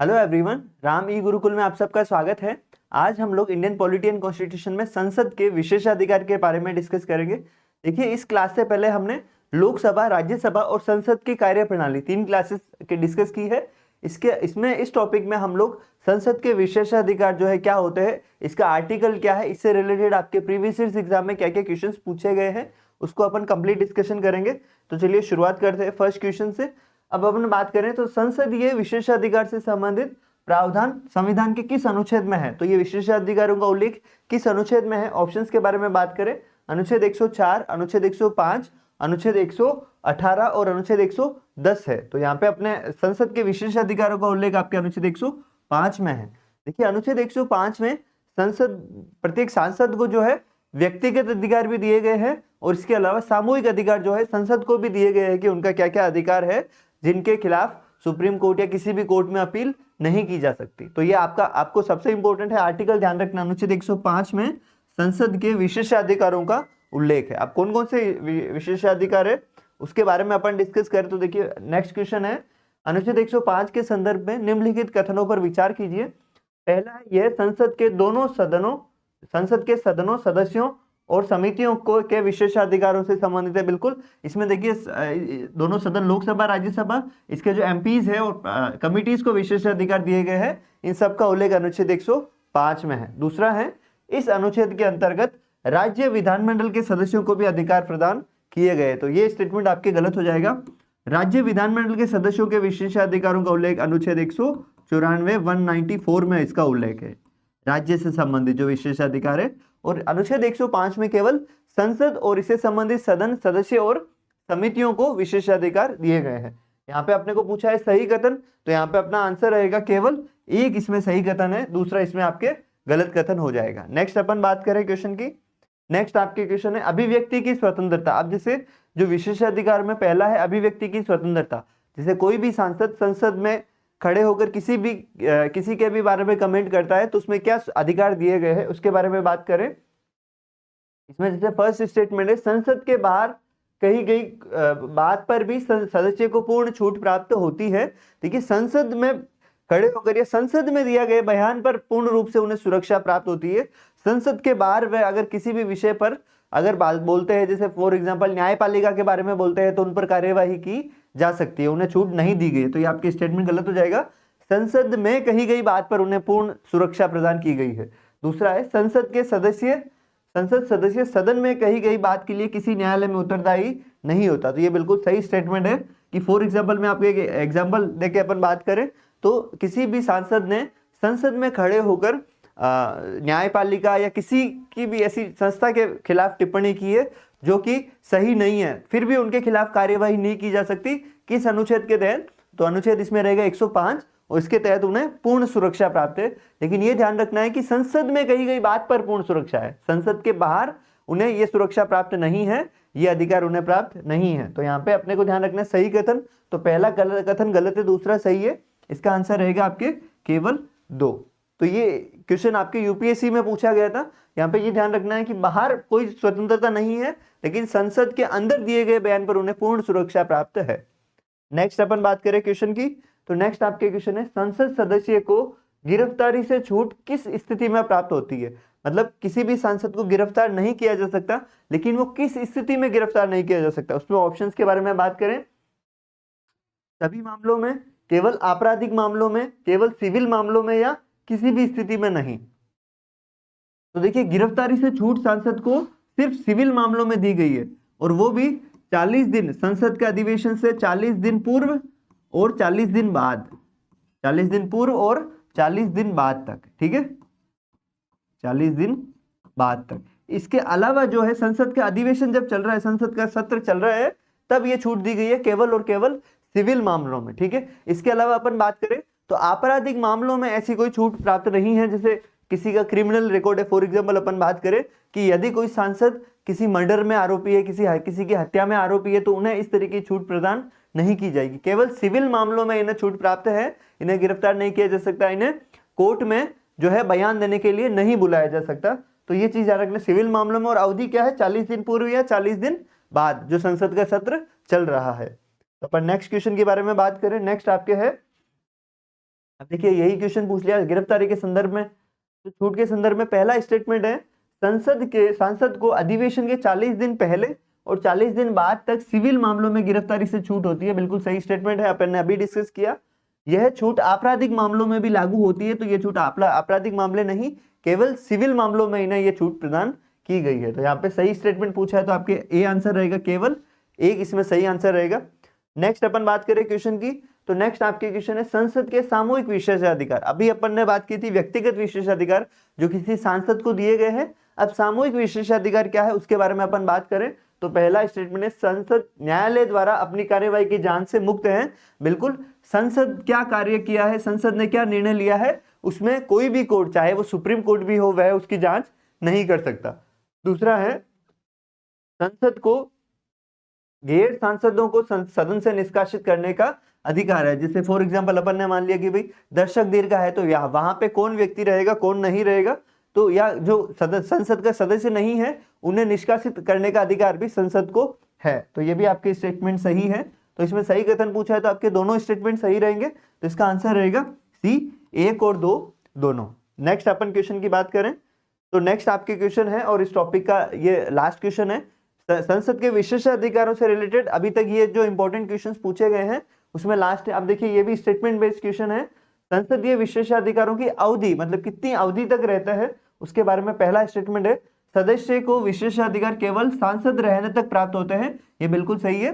Hello everyone, Ram ई गुरुकुल में आप सबका स्वागत है। आज हम लोग इंडियन पॉलिटी एंड कॉन्स्टिट्यूशन में संसद के विशेषाधिकार के बारे में डिस्कस करेंगे। देखिए, इस क्लास से पहले हमने लोकसभा, राज्यसभा और संसद की कार्यप्रणाली 3 क्लासेस के डिस्कस की है। इस टॉपिक में हम लोग संसद के विशेषाधिकार जो है क्या होते हैं, इसका आर्टिकल क्या है, इससे रिलेटेड आपके प्रीवियस ईयर एग्जाम में क्या क्या क्वेश्चन पूछे गए हैं उसको अपन कंप्लीट डिस्कशन करेंगे। तो चलिए शुरुआत करते हैं फर्स्ट क्वेश्चन से। अब अपन बात करें तो संसदीय विशेषाधिकार से संबंधित प्रावधान संविधान के किस अनुच्छेद में है, तो ये विशेषाधिकारों का उल्लेख किस अनुच्छेद में है। ऑप्शंस के बारे में बात करें, अनुच्छेद 104, अनुच्छेद 105, अनुच्छेद 118 और अनुच्छेद 110 है। तो यहाँ पे अपने संसद के विशेषाधिकारों का उल्लेख आपके अनुच्छेद 105 में है। देखिए, अनुच्छेद 105 में संसद प्रत्येक सांसद को जो है व्यक्तिगत अधिकार भी दिए गए हैं और इसके अलावा सामूहिक अधिकार जो है संसद को भी दिए गए हैं कि उनका क्या क्या अधिकार है जिनके खिलाफ सुप्रीम कोर्ट या किसी भी कोर्ट में अपील नहीं की जा सकती। तो ये आपको सबसे इंपॉर्टेंट है आर्टिकल ध्यान रखना, अनुच्छेद 105 में संसद के विशेषाधिकारों का उल्लेख है। अब कौन कौन से विशेषाधिकार है उसके बारे में अपन डिस्कस करें तो देखिए, नेक्स्ट क्वेश्चन है, अनुच्छेद 105 के संदर्भ में निम्नलिखित कथनों पर विचार कीजिए। पहला है, यह संसद के सदनों, सदस्यों और समितियों को के विशेषाधिकारों से संबंधित है। बिल्कुल, इसमें देखिए दोनों सदन, लोकसभा, राज्यसभा, इसके जो एमपीज है और कमिटीज को विशेषाधिकार दिए गए हैं, इन सब का उल्लेख अनुच्छेद 105 में है। दूसरा है, इस अनुच्छेद के अंतर्गत राज्य विधानमंडल के सदस्यों को भी अधिकार प्रदान किए गए। तो ये स्टेटमेंट आपके गलत हो जाएगा। राज्य विधानमंडल के सदस्यों के विशेषाधिकारों का उल्लेख अनुच्छेद 194, 194 में इसका उल्लेख है, राज्य से संबंधित जो विशेषाधिकार है। और अनुच्छेद 105 में केवल संसद और इससे संबंधित सदन, सदस्य और समितियों को विशेषाधिकार दिए गए हैं। यहाँ पे अपने को पूछा है सही कथन, तो यहाँ पे अपना आंसर रहेगा केवल एक इसमें सही कथन है, दूसरा इसमें आपके गलत कथन हो जाएगा। नेक्स्ट अपन बात करें क्वेश्चन की। नेक्स्ट आपके क्वेश्चन है अभिव्यक्ति की स्वतंत्रता। अब जैसे जो विशेषाधिकार में पहला है अभिव्यक्ति की स्वतंत्रता, जैसे कोई भी सांसद संसद में खड़े होकर किसी के भी बारे में कमेंट करता है तो उसमें क्या अधिकार दिए गए हैं उसके बारे में बात करें। इसमें जैसे फर्स्ट स्टेटमेंट है, संसद के बाहर कही गई बात पर भी सदस्य को पूर्ण छूट प्राप्त होती है। देखिए, संसद में खड़े होकर या संसद में दिया गए बयान पर पूर्ण रूप से उन्हें सुरक्षा प्राप्त होती है। संसद के बाहर वह अगर किसी भी विषय पर अगर बात बोलते हैं, जैसे फॉर एग्जांपल न्यायपालिका के बारे में बोलते हैं, तो उन पर कार्यवाही की जा सकती है, उन्हें छूट नहीं दी गई। तो ये आपकी स्टेटमेंट गलत हो जाएगा। संसद में कही गई बात पर उन्हें पूर्ण सुरक्षा प्रदान की गई है। दूसरा है, संसद सदस्य सदन में कही गई बात के लिए किसी न्यायालय में उत्तरदायी नहीं होता। तो ये बिल्कुल सही स्टेटमेंट है कि फॉर एग्जाम्पल में आपको एक एग्जाम्पल देके अपन बात करें तो किसी भी सांसद ने संसद में खड़े होकर न्यायपालिका या किसी की भी ऐसी संस्था के खिलाफ टिप्पणी की है जो कि सही नहीं है, फिर भी उनके खिलाफ कार्यवाही नहीं की जा सकती। किस अनुच्छेद के तहत? तो अनुच्छेद इसमें रहेगा 105 और इसके तहत उन्हें पूर्ण सुरक्षा प्राप्त है। लेकिन यह ध्यान रखना है कि संसद में कही गई बात पर पूर्ण सुरक्षा है, संसद के बाहर उन्हें यह सुरक्षा प्राप्त नहीं है, ये अधिकार उन्हें प्राप्त नहीं है। तो यहाँ पे अपने को ध्यान रखना है सही कथन, तो पहला कथन गलत है, दूसरा सही है। इसका आंसर रहेगा आपके केवल 2। तो ये क्वेश्चन आपके यूपीएससी में पूछा गया था। यहाँ पे ये ध्यान रखना है कि बाहर कोई स्वतंत्रता नहीं है, लेकिन संसद के अंदर दिए गए बयान पर उन्हें पूर्ण सुरक्षा प्राप्त है। नेक्स्ट अपन बात करें क्वेश्चन की, तो नेक्स्ट आपके क्वेश्चन है, संसद सदस्य को गिरफ्तारी से छूट किस स्थिति में प्राप्त होती है। मतलब किसी भी सांसद को गिरफ्तार नहीं किया जा सकता, लेकिन वो किस स्थिति में गिरफ्तार नहीं किया जा सकता, उसमें ऑप्शंस के बारे में बात करें। सभी मामलों में, केवल आपराधिक मामलों में, केवल सिविल मामलों में, या किसी भी स्थिति में नहीं। तो देखिए, गिरफ्तारी से छूट सांसद को सिर्फ सिविल मामलों में दी गई है और वो भी 40 दिन, संसद के अधिवेशन से 40 दिन पूर्व और 40 दिन बाद, 40 दिन पूर्व और 40 दिन बाद तक, ठीक है, 40 दिन बाद तक। इसके अलावा जो है संसद का अधिवेशन जब चल रहा है, संसद का सत्र चल रहा है, तब ये छूट दी गई है केवल और केवल सिविल मामलों में, ठीक है। इसके अलावा अपन बात करें तो आपराधिक मामलों में ऐसी कोई छूट प्राप्त नहीं है। जैसे किसी का क्रिमिनल रिकॉर्ड है, फॉर एग्जांपल अपन बात करें कि यदि कोई सांसद किसी मर्डर में आरोपी है, किसी की हत्या में आरोपी है, तो उन्हें इस तरीके की छूट प्रदान नहीं की जाएगी। केवल सिविल मामलों में इन्हें छूट प्राप्त है, इन्हें गिरफ्तार नहीं किया जा सकता, इन्हें कोर्ट में जो है बयान देने के लिए नहीं बुलाया जा सकता। तो ये चीज याद रखना, सिविल मामलों में, और अवधि क्या है, 40 दिन पूर्व या 40 दिन बाद जो संसद का सत्र चल रहा है। तो अपन नेक्स्ट क्वेश्चन के बारे में बात करें। नेक्स्ट आपके है अब देखिए यही क्वेश्चन पूछ लिया गिरफ्तारी के संदर्भ में, तो छूट के संदर्भ में पहला स्टेटमेंट है सांसद को अधिवेशन के 40 दिन पहले और 40 दिन बाद तक सिविल मामलों में गिरफ्तारी से छूट होती है। बिल्कुल सही स्टेटमेंट है, अपन ने अभी डिस्कस किया। यह छूट आपराधिक मामलों में भी लागू होती है, तो यह छूट आपराधिक मामले नहीं, केवल सिविल मामलों में इन्हें यह छूट प्रदान की गई है। तो यहाँ पे सही स्टेटमेंट पूछा है तो आपके ए आंसर रहेगा, केवल एक इसमें सही आंसर रहेगा। नेक्स्ट अपन बात करें क्वेश्चन की, तो नेक्स्ट आपके क्वेश्चन है संसद के सामूहिक विशेषाधिकार। अभी अपन ने बात की थी व्यक्तिगत विशेषाधिकार जो किसी सांसद को दिए गए हैं, अब सामूहिक विशेषाधिकार क्या है उसके बारे में अपन बात करें तो पहला स्टेटमेंट है संसद न्यायालय द्वारा अपनी कार्यवाही की जांच से मुक्त है। बिल्कुल, संसद क्या कार्य किया है, संसद ने क्या निर्णय लिया है, उसमें कोई भी कोर्ट, चाहे वो सुप्रीम कोर्ट भी हो, वह उसकी जांच नहीं कर सकता। दूसरा है संसद को गैर सांसदों को सदन से निष्कासित करने का अधिकार है। जैसे फॉर एग्जांपल अपन ने मान लिया कि भाई दर्शक दीर्घा है, तो यहाँ वहां पे कौन व्यक्ति रहेगा कौन नहीं रहेगा, तो या जो संसद का सदस्य नहीं है उन्हें निष्कासित करने का अधिकार भी संसद को है। तो ये भी आपके स्टेटमेंट सही है, तो इसमें सही कथन पूछा है तो आपके दोनों स्टेटमेंट सही रहेंगे, तो इसका आंसर रहेगा सी, 1 और 2 दोनों। नेक्स्ट अपन क्वेश्चन की बात करें तो नेक्स्ट आपके क्वेश्चन है और इस टॉपिक का ये लास्ट क्वेश्चन है, संसद के विशेषाधिकारों से रिलेटेड अभी तक ये जो इंपॉर्टेंट क्वेश्चंस पूछे गए हैं उसमें लास्ट है। अब देखिए ये भी स्टेटमेंट बेस्ड क्वेश्चन है, संसदीय विशेषाधिकारों की अवधि मतलब कितनी अवधि तक रहता है उसके बारे में पहला स्टेटमेंट है सदस्य को विशेषाधिकार केवल सांसद रहने तक प्राप्त होते हैं। ये बिल्कुल सही है,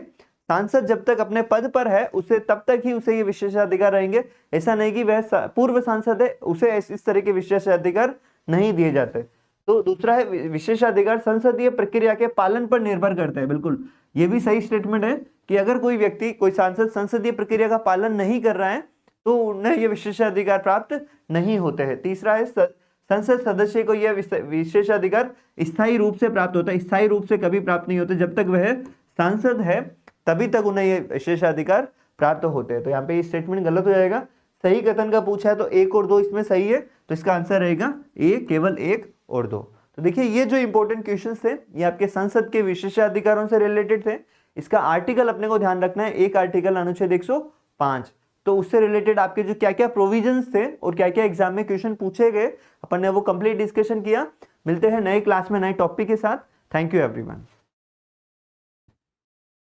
सांसद जब तक अपने पद पर है उसे तब तक ही उसे ये विशेषाधिकार रहेंगे, ऐसा नहीं कि वह पूर्व सांसद है उसे इस तरह के विशेषाधिकार नहीं दिए जाते। तो दूसरा है विशेषाधिकार संसदीय प्रक्रिया के पालन पर निर्भर करते हैं। बिल्कुल ये भी सही स्टेटमेंट है कि अगर कोई व्यक्ति कोई सांसद संसदीय प्रक्रिया का पालन नहीं कर रहा है तो उन्हें ये विशेषाधिकार प्राप्त नहीं होते हैं। तीसरा है संसद सदस्य को यह विशेषाधिकार स्थायी रूप से प्राप्त होता है, स्थायी रूप से कभी प्राप्त नहीं होते, जब तक वह सांसद है तभी तक उन्हें ये विशेषाधिकार प्राप्त होते हैं। तो यहाँ पे ये स्टेटमेंट गलत हो जाएगा, सही कथन का पूछा है तो 1 और 2 इसमें सही है, तो इसका आंसर रहेगा ए, केवल 1 और 2। तो देखिए ये जो इंपॉर्टेंट क्वेश्चंस थे ये आपके संसद के विशेषाधिकारों से रिलेटेड थे। इसका आर्टिकल अपने को ध्यान रखना है, एक आर्टिकल अनुच्छेद 105, तो उससे रिलेटेड आपके जो क्या क्या प्रोविजंस थे और क्या क्या एग्जाम में क्वेश्चन पूछे गए अपन ने वो कंप्लीट डिस्कशन किया। मिलते हैं नए क्लास में नए टॉपिक के साथ। Thank you everyone.